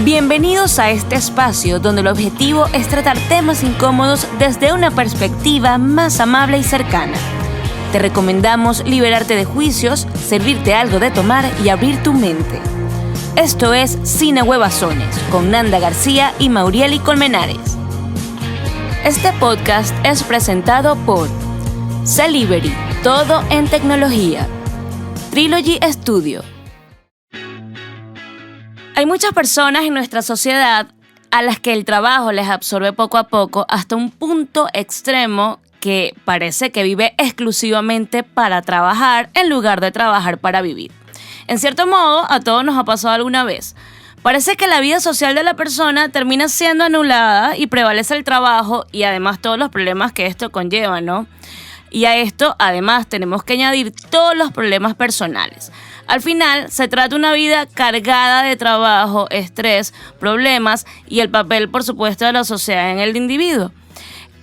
Bienvenidos a este espacio donde el objetivo es tratar temas incómodos desde una perspectiva más amable y cercana. Te recomendamos liberarte de juicios, servirte algo de tomar y abrir tu mente. Esto es Cine Huevazones con Nanda García y Maurieli Colmenares. Este podcast es presentado por Celivery, todo en tecnología. Trilogy Studio. Hay muchas personas en nuestra sociedad a las que el trabajo les absorbe poco a poco hasta un punto extremo que parece que vive exclusivamente para trabajar en lugar de trabajar para vivir. En cierto modo, a todos nos ha pasado alguna vez. Parece que la vida social de la persona termina siendo anulada y prevalece el trabajo y además todos los problemas que esto conlleva, ¿no? Y a esto, además, tenemos que añadir todos los problemas personales. Al final, se trata de una vida cargada de trabajo, estrés, problemas y el papel, por supuesto, de la sociedad en el individuo.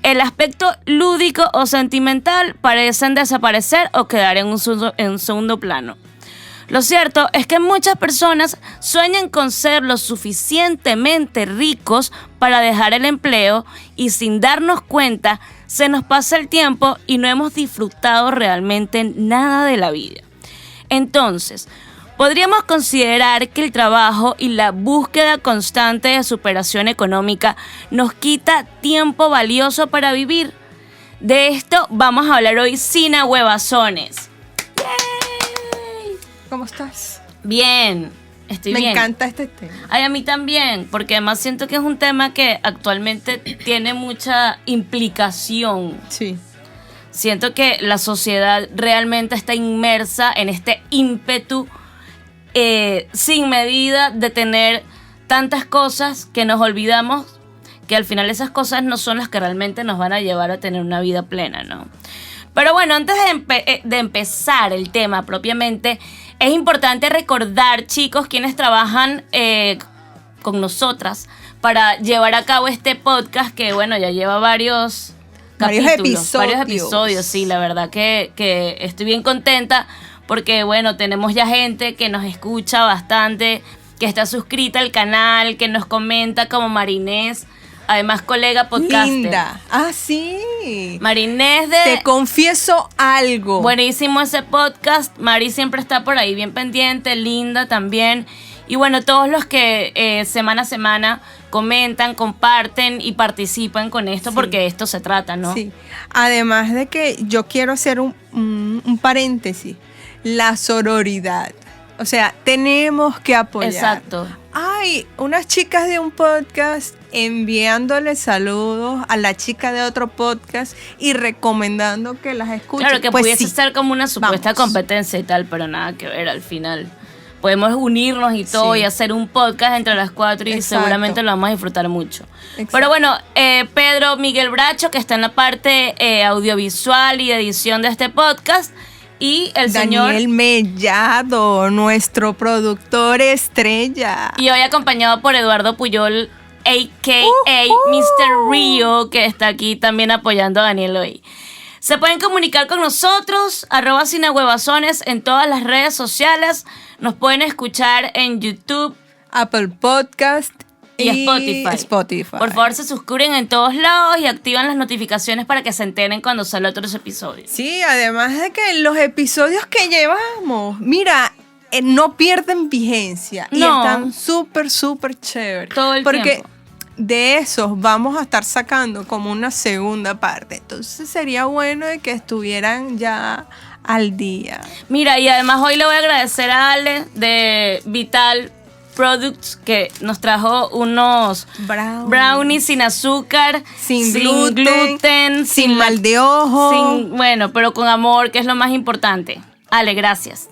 El aspecto lúdico o sentimental parecen desaparecer o quedar en un segundo plano. Lo cierto es que muchas personas sueñan con ser lo suficientemente ricos para dejar el empleo y sin darnos cuenta se nos pasa el tiempo y no hemos disfrutado realmente nada de la vida. Entonces, podríamos considerar que el trabajo y la búsqueda constante de superación económica nos quita tiempo valioso para vivir. De esto vamos a hablar hoy sin ahuevazones. ¡Yay! ¿Cómo estás? Bien, estoy bien. Me encanta este tema. Ay, a mí también, porque además siento que es un tema que actualmente tiene mucha implicación. Sí. Siento que la sociedad realmente está inmersa en este ímpetu sin medida de tener tantas cosas que nos olvidamos que al final esas cosas no son las que realmente nos van a llevar a tener una vida plena, ¿no? Pero bueno, antes de empezar el tema propiamente, es importante recordar, chicos, quienes trabajan con nosotras para llevar a cabo este podcast que, bueno, ya lleva varios episodios, sí, la verdad que estoy bien contenta porque, bueno, tenemos ya gente que nos escucha bastante, que está suscrita al canal, que nos comenta como Marinés, además colega podcaster. Linda, sí. Marinés Te confieso algo. Buenísimo ese podcast, Mari siempre está por ahí bien pendiente, Linda también. Y bueno, todos los que semana a semana comentan, comparten y participan con esto, sí, porque de esto se trata, ¿no? Sí. Además de que yo quiero hacer un paréntesis. La sororidad. O sea, tenemos que apoyar. Exacto. Hay unas chicas de un podcast enviándole saludos a la chica de otro podcast y recomendando que las escuchen. Claro, que pues pudiese ser como una supuesta competencia y tal, pero nada que ver al final. Podemos unirnos y todo, sí, y hacer un podcast entre las cuatro y exacto, seguramente lo vamos a disfrutar mucho. Exacto. Pero bueno, Pedro Miguel Bracho, que está en la parte audiovisual y edición de este podcast, y el Daniel Mellado, nuestro productor estrella. Y hoy acompañado por Eduardo Puyol, a.k.a. Mr. Rio, que está aquí también apoyando a Daniel hoy. Se pueden comunicar con nosotros, @cinehuevazones en todas las redes sociales. Nos pueden escuchar en YouTube, Apple Podcast y Spotify. Por favor, se suscriben en todos lados y activan las notificaciones para que se enteren cuando salen otros episodios. Sí, además de que los episodios que llevamos, mira, no pierden vigencia. No. Y están súper chéveres. Todo el tiempo. Porque de esos vamos a estar sacando como una segunda parte. Entonces sería bueno de que estuvieran ya al día. Mira, y además hoy le voy a agradecer a Ale de Vital Products que nos trajo unos brownies sin azúcar, sin gluten, sin mal de ojo. Bueno, pero con amor, que es lo más importante. Ale, gracias.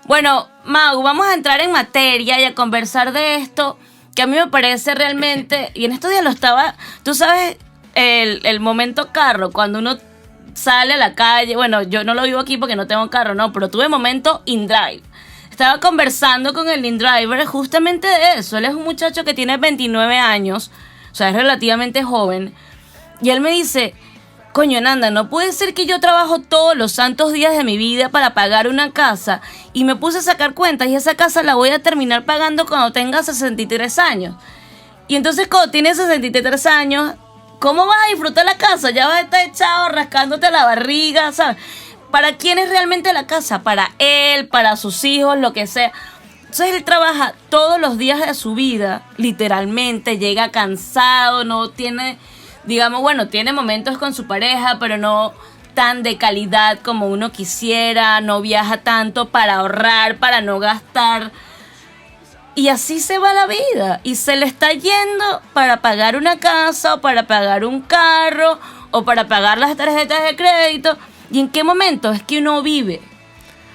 Bueno, Mau, vamos a entrar en materia y a conversar de esto que a mí me parece realmente, y en estos días lo estaba, tú sabes, el momento carro, cuando uno sale a la calle, bueno, yo no lo vivo aquí porque no tengo carro, no, pero tuve momento InDrive. Estaba conversando con el InDriver justamente de eso. Él es un muchacho que tiene 29 años, o sea, es relativamente joven, y él me dice, coño, Nanda, no puede ser que yo trabajo todos los santos días de mi vida para pagar una casa y me puse a sacar cuentas y esa casa la voy a terminar pagando cuando tenga 63 años. Y entonces cuando tienes 63 años, ¿cómo vas a disfrutar la casa? Ya vas a estar echado rascándote la barriga, ¿sabes? ¿Para quién es realmente la casa? Para él, para sus hijos, lo que sea. Entonces él trabaja todos los días de su vida, literalmente, llega cansado, no tiene, digamos, bueno, tiene momentos con su pareja, pero no tan de calidad como uno quisiera, no viaja tanto para ahorrar, para no gastar. Y así se va la vida, y se le está yendo para pagar una casa, o para pagar un carro, o para pagar las tarjetas de crédito. ¿Y en qué momento es que uno vive?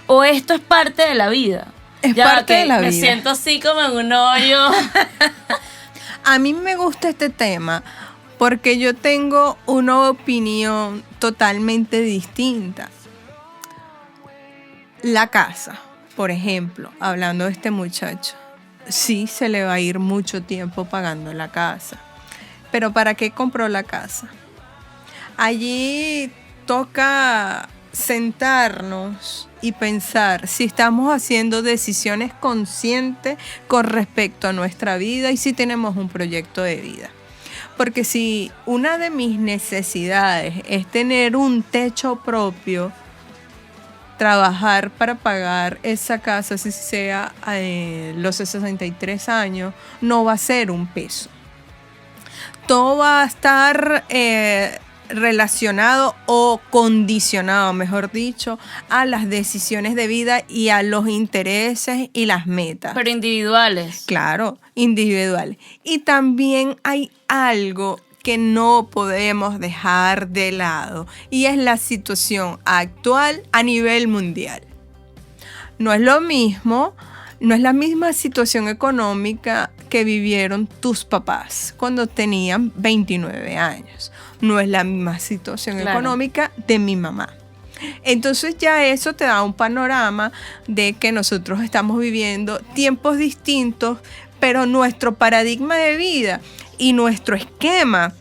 ¿O esto es parte de la vida? Es parte de la vida. Me siento así como en un hoyo. A mí me gusta este tema porque yo tengo una opinión totalmente distinta. La casa, por ejemplo, hablando de este muchacho, sí se le va a ir mucho tiempo pagando la casa. Pero ¿para qué compró la casa? Allí toca sentarnos y pensar si estamos haciendo decisiones conscientes con respecto a nuestra vida y si tenemos un proyecto de vida. Porque si una de mis necesidades es tener un techo propio, trabajar para pagar esa casa, si sea los 63 años, no va a ser un peso. Todo va a estar relacionado o condicionado, mejor dicho, a las decisiones de vida y a los intereses y las metas. Pero individuales. Claro, individuales. Y también hay algo que no podemos dejar de lado y es la situación actual a nivel mundial. No es lo mismo, no es la misma situación económica que vivieron tus papás cuando tenían 29 años. No es la misma situación económica de mi mamá. Entonces ya eso te da un panorama de que nosotros estamos viviendo tiempos distintos, pero nuestro paradigma de vida y nuestro esquema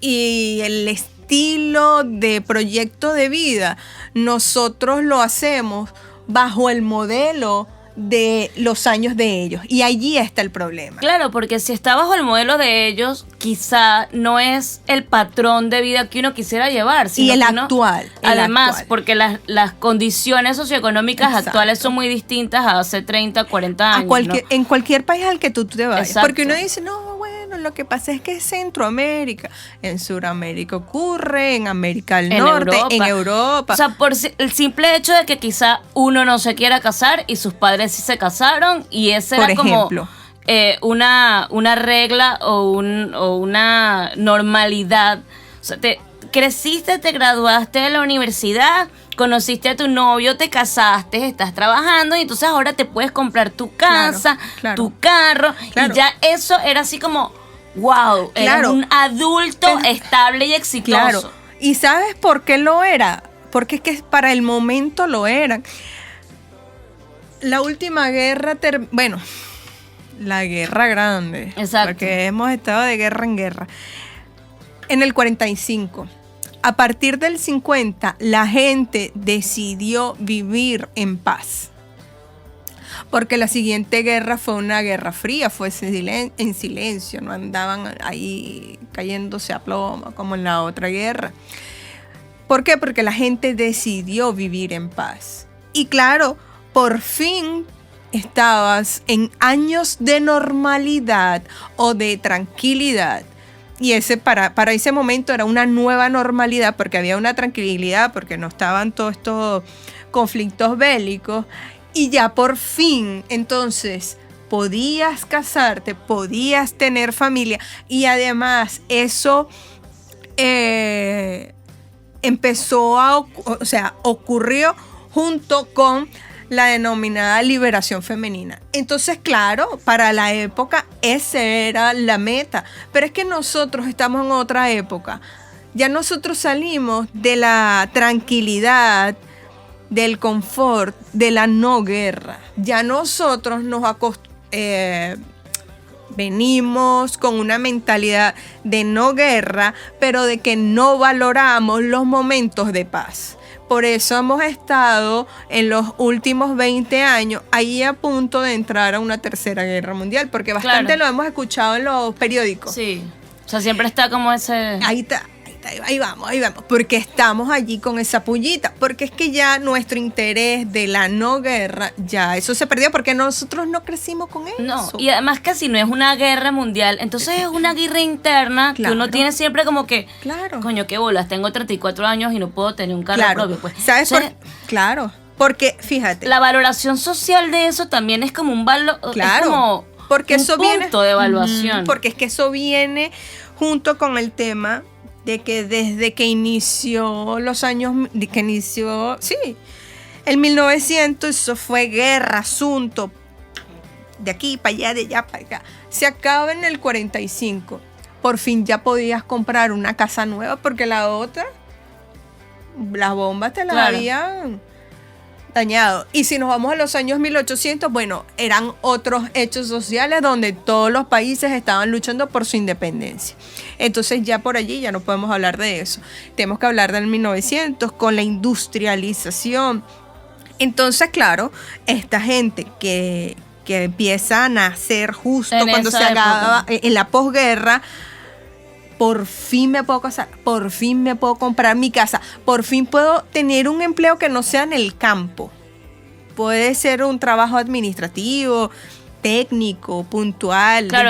y el estilo de proyecto de vida, nosotros lo hacemos bajo el modelo de los años de ellos. Y allí está el problema. Claro, porque si está bajo el modelo de ellos, quizá no es el patrón de vida que uno quisiera llevar. Sino y el que actual. Además, actual. porque las condiciones socioeconómicas Exacto. actuales son muy distintas a hace 30, 40 años. ¿No? En cualquier país al que tú te vayas. Exacto. Porque uno dice, no, bueno, lo que pasa es que es Centroamérica. En Sudamérica ocurre, en América del Norte, en Europa. O sea, por el simple hecho de que quizá uno no se quiera casar y sus padres sí se casaron y ese era como una regla o una normalidad. O sea, creciste, te graduaste de la universidad, conociste a tu novio, te casaste, estás trabajando y entonces ahora te puedes comprar tu casa, tu carro y ya eso era así como, wow, eres un adulto estable y exitoso. Claro. ¿Y sabes por qué lo era? Porque es que para el momento lo eran. La última guerra, la guerra grande. Exacto. Porque hemos estado de guerra en guerra. En el 45. A partir del 50, la gente decidió vivir en paz. Porque la siguiente guerra fue una guerra fría, fue en silencio, no andaban ahí cayéndose a plomo como en la otra guerra. ¿Por qué? Porque la gente decidió vivir en paz. Y claro, por fin estabas en años de normalidad o de tranquilidad. Y para ese momento era una nueva normalidad porque había una tranquilidad, porque no estaban todos estos conflictos bélicos. Y ya por fin, entonces, podías casarte, podías tener familia. Y además eso ocurrió junto con la denominada liberación femenina. Entonces, claro, para la época esa era la meta. Pero es que nosotros estamos en otra época. Ya nosotros salimos de la tranquilidad, del confort, de la no guerra. Ya nosotros venimos con una mentalidad de no guerra, pero de que no valoramos los momentos de paz. Por eso hemos estado en los últimos 20 años ahí a punto de entrar a una tercera guerra mundial, porque bastante lo hemos escuchado en los periódicos. Sí, o sea, siempre está como ese... Ahí está. Ahí vamos, porque estamos allí con esa pullita, porque es que ya nuestro interés de la no guerra, ya eso se perdió porque nosotros no crecimos con eso. No, y además que si no es una guerra mundial, entonces es una guerra interna que uno tiene siempre como que, coño, qué bolas, tengo 34 años y no puedo tener un carro propio. Pues. ¿Sabes Claro, porque fíjate. La valoración social de eso también es como un valor, es como porque un eso punto de evaluación. Porque es que eso viene junto con el tema de que desde que inició el 1900, eso fue guerra, asunto, de aquí para allá, de allá para acá. Se acaba en el 45. Por fin ya podías comprar una casa nueva, porque la otra, las bombas te las habían dañado. Y si nos vamos a los años 1800, bueno, eran otros hechos sociales donde todos los países estaban luchando por su independencia. Entonces ya por allí ya no podemos hablar de eso. Tenemos que hablar del 1900 con la industrialización. Entonces, claro, esta gente que empieza a nacer justo cuando se acaba en la posguerra, por fin me puedo casar, por fin me puedo comprar mi casa, por fin puedo tener un empleo que no sea en el campo. Puede ser un trabajo administrativo, técnico, puntual. Claro,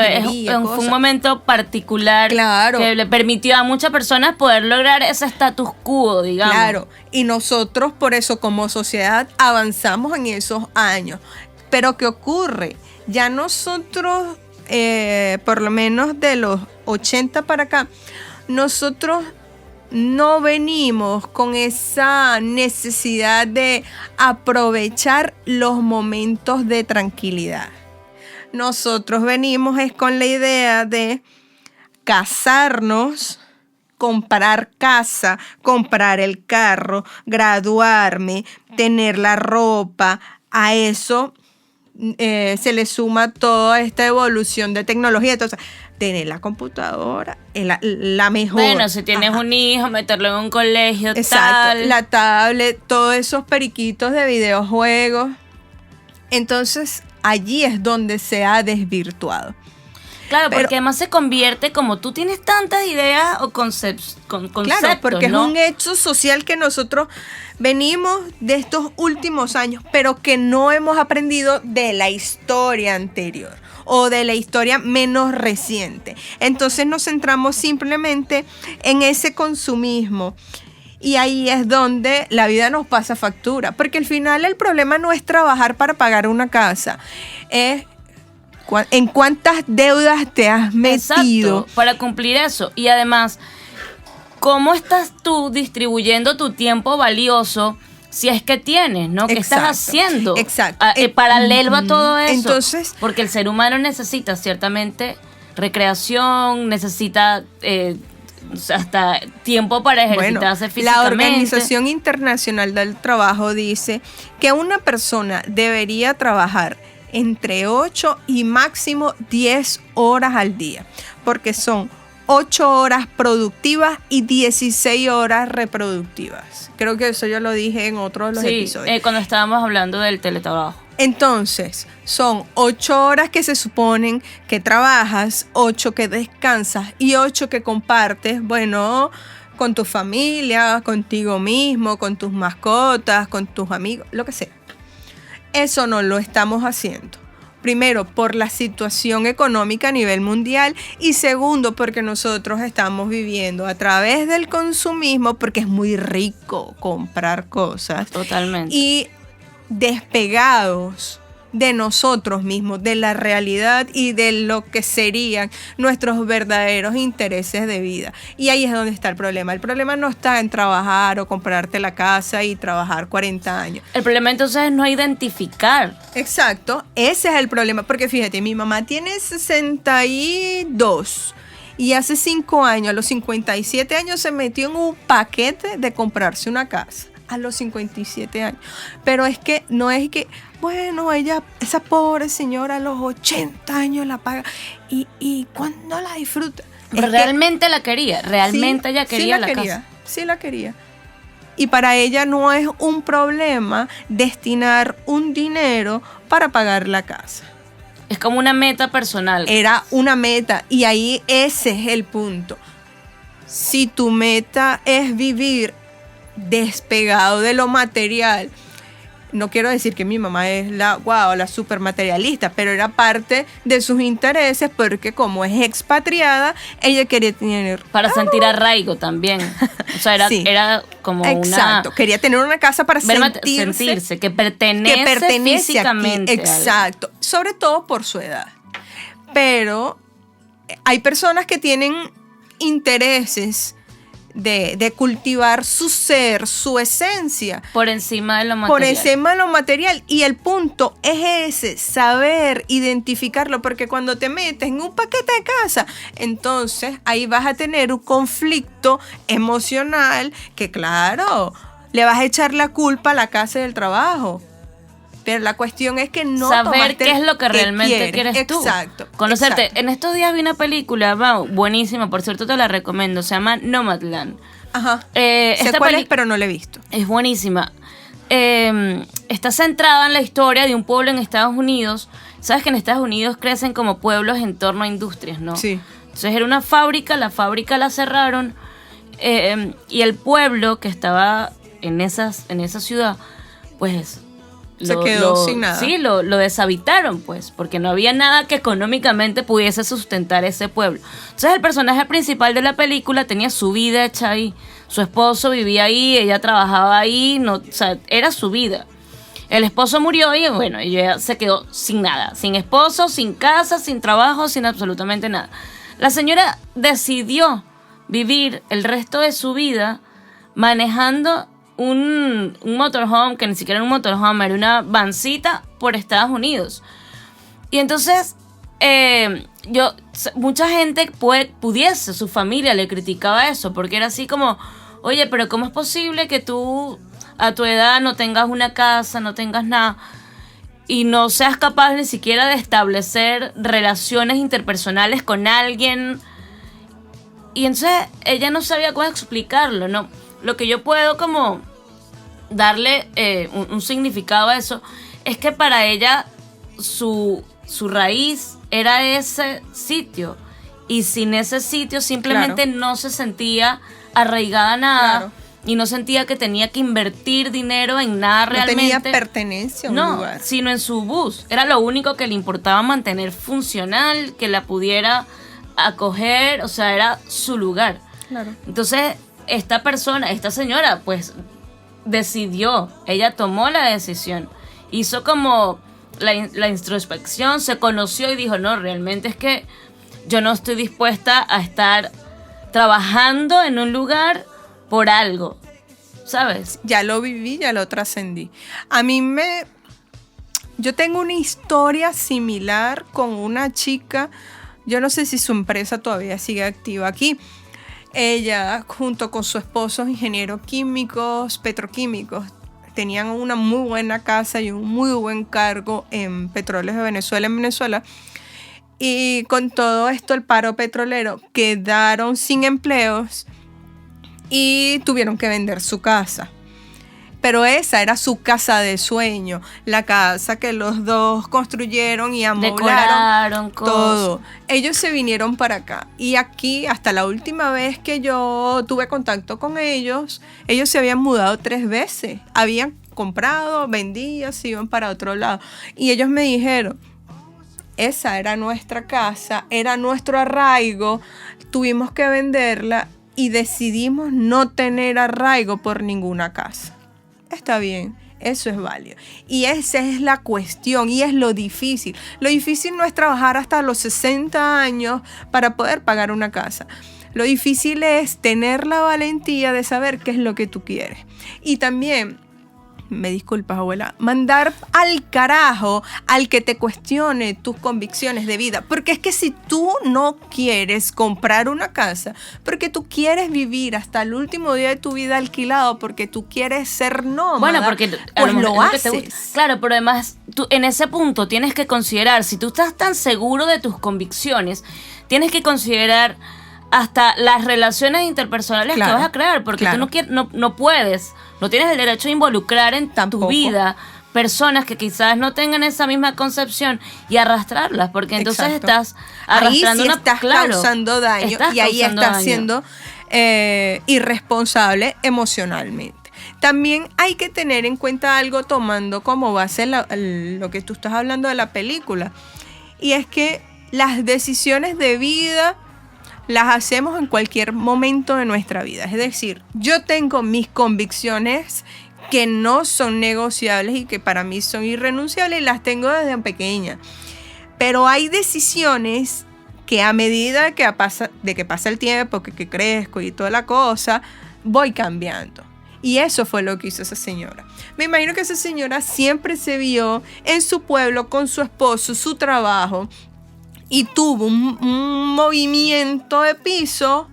fue un momento particular que le permitió a muchas personas poder lograr ese status quo, digamos. Claro, y nosotros por eso como sociedad avanzamos en esos años. Pero ¿qué ocurre? Ya nosotros, por lo menos de los 80 para acá, nosotros no venimos con esa necesidad de aprovechar los momentos de tranquilidad. Nosotros venimos es con la idea de casarnos, comprar casa, comprar el carro, graduarme, tener la ropa. A eso se le suma toda esta evolución de tecnología. Entonces, tener la computadora, la mejor. Bueno, si tienes un hijo, meterlo en un colegio, exacto, la tablet, todos esos periquitos de videojuegos. Entonces, allí es donde se ha desvirtuado. Claro, porque además se convierte, como tú tienes tantas ideas o conceptos, claro, porque ¿no? Es un hecho social que nosotros venimos de estos últimos años, pero que no hemos aprendido de la historia anterior o de la historia menos reciente. Entonces nos centramos simplemente en ese consumismo. Y ahí es donde la vida nos pasa factura. Porque al final el problema no es trabajar para pagar una casa. Es en cuántas deudas te has metido. Exacto, para cumplir eso. Y además, ¿cómo estás tú distribuyendo tu tiempo valioso si es que tienes, ¿no? ¿Qué estás haciendo? Exacto. Paralelo a todo eso. Entonces, porque el ser humano necesita ciertamente recreación, necesita hasta tiempo para ejercitarse físicamente. La Organización Internacional del Trabajo dice que una persona debería trabajar entre 8 y máximo 10 horas al día, porque son 8 horas productivas y 16 horas reproductivas. Creo que eso yo lo dije en otro de los episodios. Cuando estábamos hablando del teletrabajo. Entonces, son 8 horas que se suponen que trabajas, 8 que descansas y 8 que compartes, bueno, con tu familia, contigo mismo, con tus mascotas, con tus amigos, lo que sea. Eso no lo estamos haciendo. Primero, por la situación económica a nivel mundial y segundo, porque nosotros estamos viviendo a través del consumismo, porque es muy rico comprar cosas. Totalmente. Y despegados de nosotros mismos, de la realidad y de lo que serían nuestros verdaderos intereses de vida. Y ahí es donde está el problema. El problema no está en trabajar o comprarte la casa y trabajar 40 años. El problema entonces es no identificar. Exacto, ese es el problema. Porque fíjate, mi mamá tiene 62 y hace 5 años, a los 57 años, se metió en un paquete de comprarse una casa. a los 57 años. Pero es que no es que, bueno, esa pobre señora a los 80 años la paga y ¿cuándo la disfruta? Realmente la quería, realmente ella quería la casa. Sí la quería. Y para ella no es un problema destinar un dinero para pagar la casa. Es como una meta personal. Era una meta y ahí ese es el punto. Si tu meta es vivir despegado de lo material, no quiero decir que mi mamá es la super materialista, pero era parte de sus intereses porque como es expatriada, ella quería tener... Para sentir arraigo también. O sea, era como exacto, quería tener una casa para sentirse que pertenece físicamente. Exacto, sobre todo por su edad. Pero hay personas que tienen intereses de cultivar su ser, su esencia. Por encima de lo material. Por encima de lo material. Y el punto es ese, saber identificarlo, porque cuando te metes en un paquete de casa, entonces ahí vas a tener un conflicto emocional que, claro, le vas a echar la culpa a la casa del trabajo. Pero la cuestión es que no saber qué es lo que realmente quieres tú. Exacto. Conocerte. Exacto. En estos días vi una película, buenísima, por cierto te la recomiendo, se llama Nomadland. Ajá. Sé cuál es, pero no la he visto. Es buenísima. Está centrada en la historia de un pueblo en Estados Unidos. Sabes que en Estados Unidos crecen como pueblos en torno a industrias, ¿no? Sí. Entonces era una fábrica, la fábrica la cerraron y el pueblo que estaba en esa ciudad, pues... Se quedó sin nada. Sí, lo deshabitaron, pues, porque no había nada que económicamente pudiese sustentar ese pueblo. Entonces el personaje principal de la película tenía su vida hecha ahí. Su esposo vivía ahí, ella trabajaba ahí, o sea, era su vida. El esposo murió y bueno, ella se quedó sin nada, sin esposo, sin casa, sin trabajo, sin absolutamente nada. La señora decidió vivir el resto de su vida manejando un motorhome, que ni siquiera era un motorhome, era una vancita por Estados Unidos. Y entonces mucha gente su familia le criticaba eso, porque era así como, oye, pero ¿cómo es posible que tú a tu edad no tengas una casa, no tengas nada y no seas capaz ni siquiera de establecer relaciones interpersonales con alguien? Y entonces ella no sabía cómo explicarlo, ¿no? Lo que yo puedo como darle un significado a eso es que para ella su raíz era ese sitio y sin ese sitio simplemente no se sentía arraigada a nada y no sentía que tenía que invertir dinero en nada realmente. No tenía pertenencia a un lugar. Sino en su bus. Era lo único que le importaba mantener funcional, que la pudiera acoger, o sea, era su lugar. Claro. Entonces esta señora, pues decidió, ella tomó la decisión, hizo como la introspección, se conoció y dijo, no, realmente es que yo no estoy dispuesta a estar trabajando en un lugar por algo, ¿sabes? Ya lo viví, ya lo trascendí. Yo tengo una historia similar con una chica, yo no sé si su empresa todavía sigue activa aquí. Ella, junto con su esposo, ingenieros químicos, petroquímicos, tenían una muy buena casa y un muy buen cargo en Petróleos de Venezuela, en Venezuela. Y con todo esto, el paro petrolero, quedaron sin empleos y tuvieron que vender su casa. Pero esa era su casa de sueño, la casa que los dos construyeron y amoblaron todo. Ellos se vinieron para acá y aquí, hasta la última vez que yo tuve contacto con ellos se habían mudado 3 veces. Habían comprado, vendían, se iban para otro lado. Y ellos me dijeron, esa era nuestra casa, era nuestro arraigo, tuvimos que venderla y decidimos no tener arraigo por ninguna casa. Está bien, eso es válido. Y esa es la cuestión y es lo difícil. Lo difícil no es trabajar hasta los 60 años para poder pagar una casa. Lo difícil es tener la valentía de saber qué es lo que tú quieres. Y también me disculpas, abuela, mandar al carajo al que te cuestione tus convicciones de vida. Porque es que si tú no quieres comprar una casa, porque tú quieres vivir hasta el último día de tu vida alquilado, porque tú quieres ser nómada, bueno, porque pues lo haces. Claro, pero además tú en ese punto tienes que considerar, si tú estás tan seguro de tus convicciones, tienes que considerar hasta las relaciones interpersonales que vas a crear, porque tú no puedes, no tienes el derecho de involucrar en tu vida personas que quizás no tengan esa misma concepción y arrastrarlas, porque entonces estás arrastrando ahí sí estás causando daño y ahí estás siendo irresponsable emocionalmente. También hay que tener en cuenta algo tomando como base lo que tú estás hablando de la película, y es que las decisiones de vida las hacemos en cualquier momento de nuestra vida. Es decir, yo tengo mis convicciones que no son negociables y que para mí son irrenunciables y las tengo desde pequeña. Pero hay decisiones que a medida que pasa el tiempo, que crezco y toda la cosa, voy cambiando. Y eso fue lo que hizo esa señora. Me imagino que esa señora siempre se vio en su pueblo con su esposo, su trabajo, y tuvo un movimiento de piso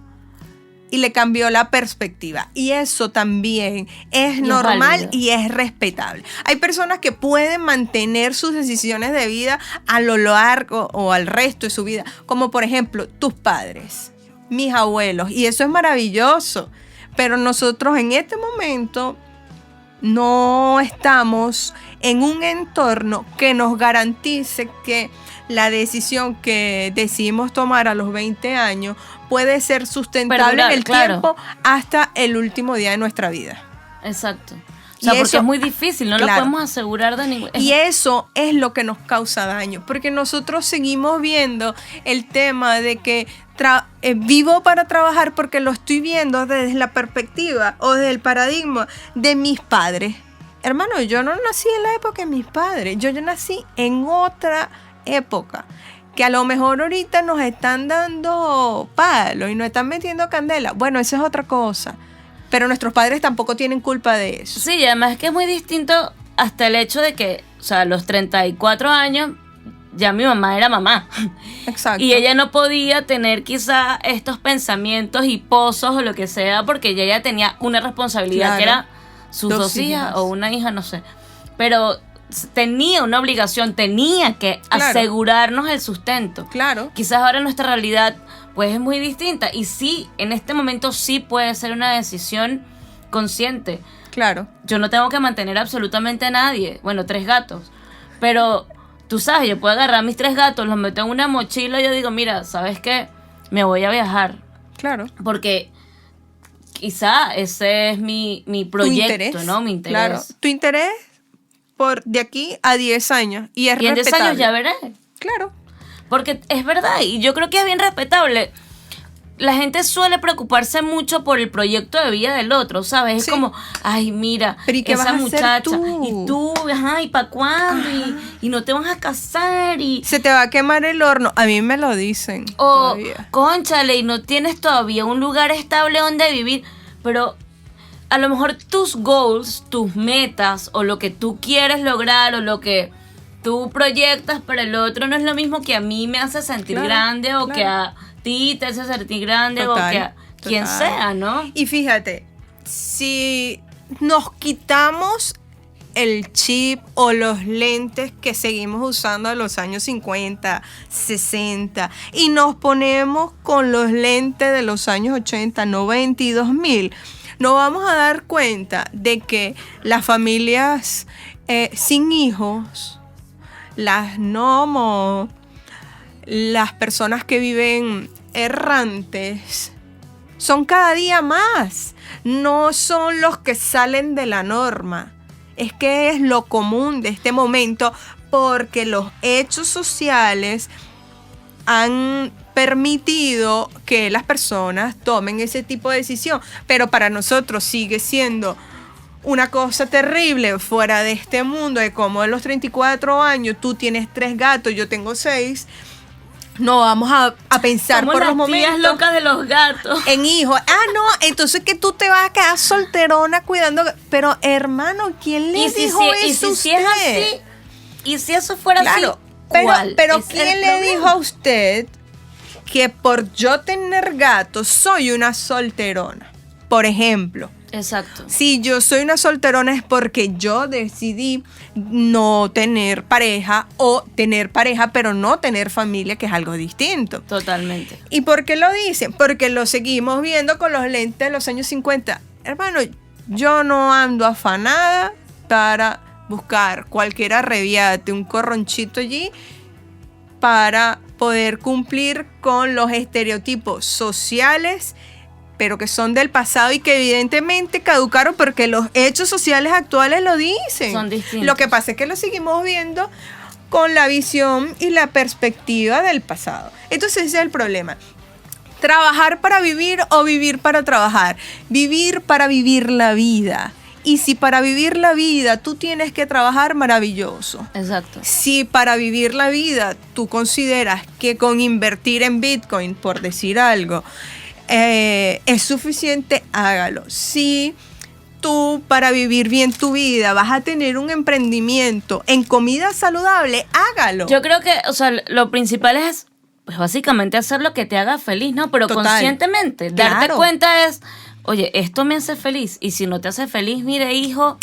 y le cambió la perspectiva. Y eso también es normal y es respetable. Hay personas que pueden mantener sus decisiones de vida a lo largo o al resto de su vida, como por ejemplo tus padres, mis abuelos, y eso es maravilloso. Pero nosotros en este momento no estamos en un entorno que nos garantice que la decisión que decidimos tomar a los 20 años puede ser sustentable en el tiempo hasta el último día de nuestra vida. Exacto. O sea, porque es muy difícil, no lo podemos asegurar de ningún... Y eso es lo que nos causa daño, porque nosotros seguimos viendo el tema de que vivo para trabajar porque lo estoy viendo desde la perspectiva o desde el paradigma de mis padres. Hermano, yo no nací en la época de mis padres, yo nací en otra época, que a lo mejor ahorita nos están dando palo y nos están metiendo candela. Bueno, eso es otra cosa, pero nuestros padres tampoco tienen culpa de eso. Sí, y además es que es muy distinto hasta el hecho de que, o sea, a los 34 años ya mi mamá era mamá. Exacto. Y ella no podía tener quizá estos pensamientos y pozos o lo que sea, porque ella ya tenía una responsabilidad que era sus dos hijas o una hija, no sé. Pero tenía una obligación, tenía que asegurarnos el sustento. Claro. Quizás ahora nuestra realidad pues es muy distinta y sí, en este momento sí puede ser una decisión consciente. Claro. Yo no tengo que mantener absolutamente a nadie. Bueno, 3 gatos. Pero tú sabes, yo puedo agarrar mis 3 gatos, los meto en una mochila y yo digo, mira, ¿sabes qué? Me voy a viajar. Claro. Porque quizá ese es mi proyecto, ¿no? Mi interés. Claro. Tu interés por de aquí a 10 años. Y es respetable. Y en 10 años ya veré. Claro. Porque es verdad, y yo creo que es bien respetable. La gente suele preocuparse mucho por el proyecto de vida del otro, ¿sabes? Es como, ay, mira, pero ¿y qué esa vas a muchacha, hacer tú? y tú, ajá, ¿y para cuándo? Y no te vas a casar, y... Se te va a quemar el horno. A mí me lo dicen. O, cónchale, y no tienes todavía un lugar estable donde vivir. Pero a lo mejor tus goals, tus metas, o lo que tú quieres lograr, o lo que tú proyectas para el otro, no es lo mismo que a mí me hace sentir grande, o que a ti te hace sentir grande, o que a quien sea, ¿no? Y fíjate, si nos quitamos el chip o los lentes que seguimos usando de los años 50, 60 y nos ponemos con los lentes de los años 80, 90 y 2000, nos vamos a dar cuenta de que las familias sin hijos, las nomos, las personas que viven errantes, son cada día más. No son los que salen de la norma. Es que es lo común de este momento porque los hechos sociales han permitido que las personas tomen ese tipo de decisión. Pero para nosotros sigue siendo una cosa terrible fuera de este mundo, de como a los 34 años tú tienes 3 gatos, yo tengo 6, No vamos a pensar Somos por los las tías momentos locas de los gatos. en hijos. No, entonces que tú te vas a quedar solterona cuidando. Pero hermano, ¿quién le dijo eso a y usted? si es así, y si eso fuera Claro, así, ¿cuál pero es ¿quién el le problema? dijo a usted que por yo tener gatos soy una solterona? Por ejemplo, Exacto. si yo soy una solterona es porque yo decidí no tener pareja o tener pareja pero no tener familia, que es algo distinto. Totalmente. ¿Y por qué lo dicen? Porque lo seguimos viendo con los lentes de los años 50. Hermano, yo no ando afanada para buscar cualquier arrebiate, un corronchito allí para poder cumplir con los estereotipos sociales, pero que son del pasado y que evidentemente caducaron porque los hechos sociales actuales lo dicen. Son distintos. Lo que pasa es que lo seguimos viendo con la visión y la perspectiva del pasado. Entonces ese es el problema. Trabajar para vivir o vivir para trabajar. Vivir para vivir la vida. Y si para vivir la vida tú tienes que trabajar, maravilloso. Exacto. Si para vivir la vida tú consideras que con invertir en Bitcoin, por decir algo, es suficiente, hágalo. Si tú para vivir bien tu vida vas a tener un emprendimiento en comida saludable, hágalo. Yo creo que, o sea, lo principal es, pues básicamente hacer lo que te haga feliz, ¿no? Pero Total. conscientemente, darte Claro. cuenta es, oye, esto me hace feliz. Y si no te hace feliz, mire, hijo,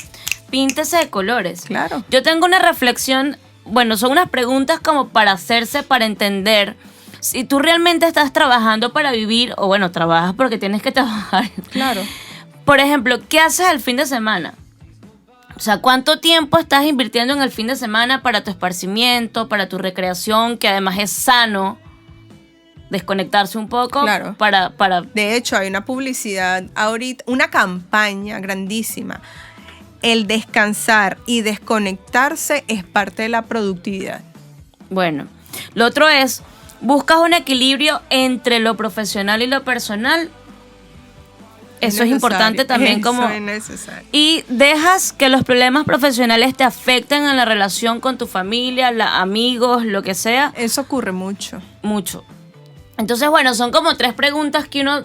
píntese de colores. Claro. Yo tengo una reflexión, bueno, son unas preguntas como para hacerse, para entender si tú realmente estás trabajando para vivir, o bueno, trabajas porque tienes que trabajar. Claro. Por ejemplo, ¿qué haces el fin de semana? O sea, ¿cuánto tiempo estás invirtiendo en el fin de semana para tu esparcimiento, para tu recreación, que además es sano? Desconectarse un poco. Claro. para De hecho, hay una publicidad ahorita, una campaña grandísima. El descansar y desconectarse es parte de la productividad. Bueno, lo otro es, buscas un equilibrio entre lo profesional y lo personal. Eso es importante también como... Eso es necesario. Y dejas que los problemas profesionales te afecten en la relación con tu familia, amigos, lo que sea. Eso ocurre mucho. Mucho. Entonces, bueno, son como 3 preguntas que uno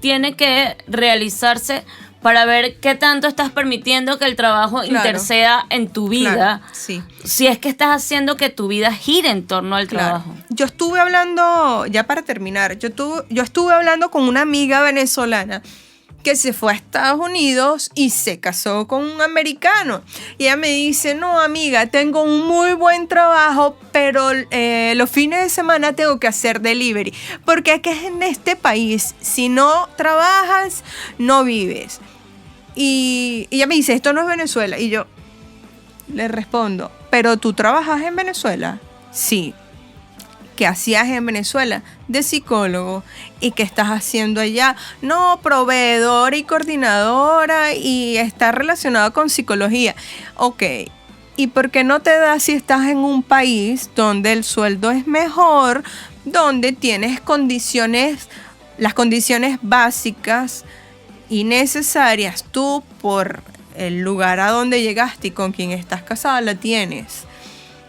tiene que realizarse para ver qué tanto estás permitiendo que el trabajo Claro. interceda en tu vida. Claro, sí. Si es que estás haciendo que tu vida gire en torno al Claro. trabajo. Yo estuve hablando, ya para terminar, yo estuve hablando con una amiga venezolana que se fue a Estados Unidos y se casó con un americano. Y ella me dice, no, amiga, tengo un muy buen trabajo, pero los fines de semana tengo que hacer delivery. Porque es que en este país, si no trabajas, no vives. Y ella me dice, esto no es Venezuela. Y yo le respondo, ¿pero tú trabajas en Venezuela? Sí. ¿Qué hacías en Venezuela? De psicólogo. ¿Y qué estás haciendo allá? No, proveedora y coordinadora y está relacionado con psicología. Ok. ¿Y por qué no te das si estás en un país donde el sueldo es mejor, donde tienes las condiciones básicas y necesarias tú por el lugar a donde llegaste y con quien estás casada la tienes?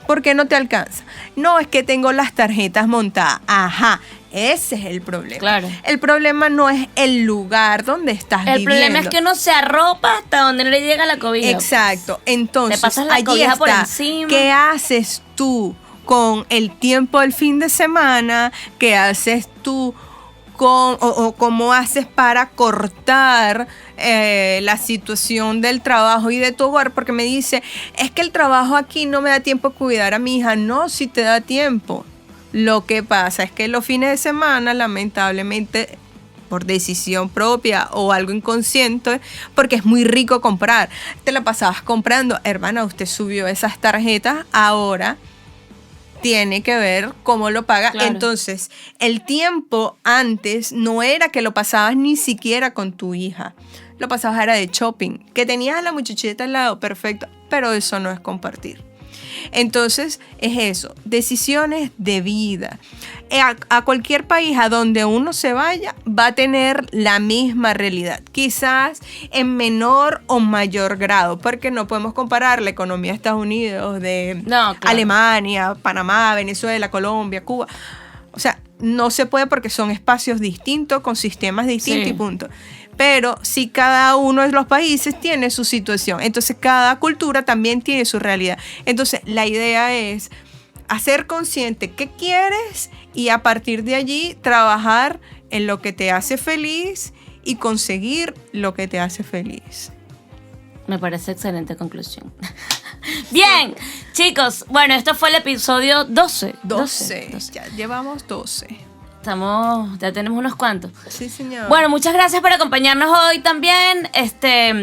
¿Por qué no te alcanza? No, es que tengo las tarjetas montadas. Ajá, ese es el problema. Claro. El problema no es el lugar donde estás El viviendo. problema es que uno se arropa hasta donde no le llega la cobija. Exacto. Entonces, Te pasas la allí cobija está. por encima. ¿Qué haces tú con el tiempo del fin de semana? ¿Qué haces tú o cómo haces para cortar la situación del trabajo y de tu hogar? Porque me dice, es que el trabajo aquí no me da tiempo a cuidar a mi hija. No, sí te da tiempo. Lo que pasa es que los fines de semana, lamentablemente, por decisión propia o algo inconsciente, porque es muy rico comprar, te la pasabas comprando. Hermana, usted subió esas tarjetas, ahora tiene que ver cómo lo paga. Claro. Entonces, el tiempo antes no era que lo pasabas ni siquiera con tu hija. Lo pasabas era de shopping. Que tenías a la muchachita al lado, perfecto, pero eso no es compartir. Entonces, es eso, decisiones de vida. A cualquier país a donde uno se vaya, va a tener la misma realidad. Quizás en menor o mayor grado, porque no podemos comparar la economía de Estados Unidos, de No, claro. Alemania, Panamá, Venezuela, Colombia, Cuba. O sea, no se puede porque son espacios distintos, con sistemas distintos Sí. y punto. Pero sí, cada uno de los países tiene su situación. Entonces, cada cultura también tiene su realidad. Entonces, la idea es hacer consciente qué quieres y a partir de allí trabajar en lo que te hace feliz y conseguir lo que te hace feliz. Me parece excelente conclusión. Bien, chicos, bueno, esto fue el episodio 12. 12. Ya llevamos 12. Ya tenemos unos cuantos. Sí, señor. Bueno, muchas gracias por acompañarnos hoy también.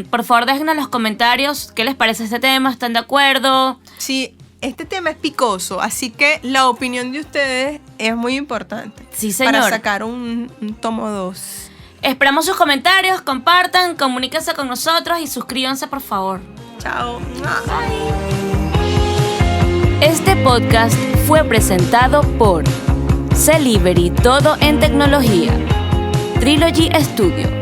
Por favor, déjenos en los comentarios qué les parece este tema, ¿están de acuerdo? Sí, este tema es picoso, así que la opinión de ustedes es muy importante. Sí, señor. Para sacar un tomo 2. Esperamos sus comentarios, compartan, comuníquense con nosotros y suscríbanse, por favor. Chao. Este podcast fue presentado por Celivery, todo en tecnología. Trilogy Studio.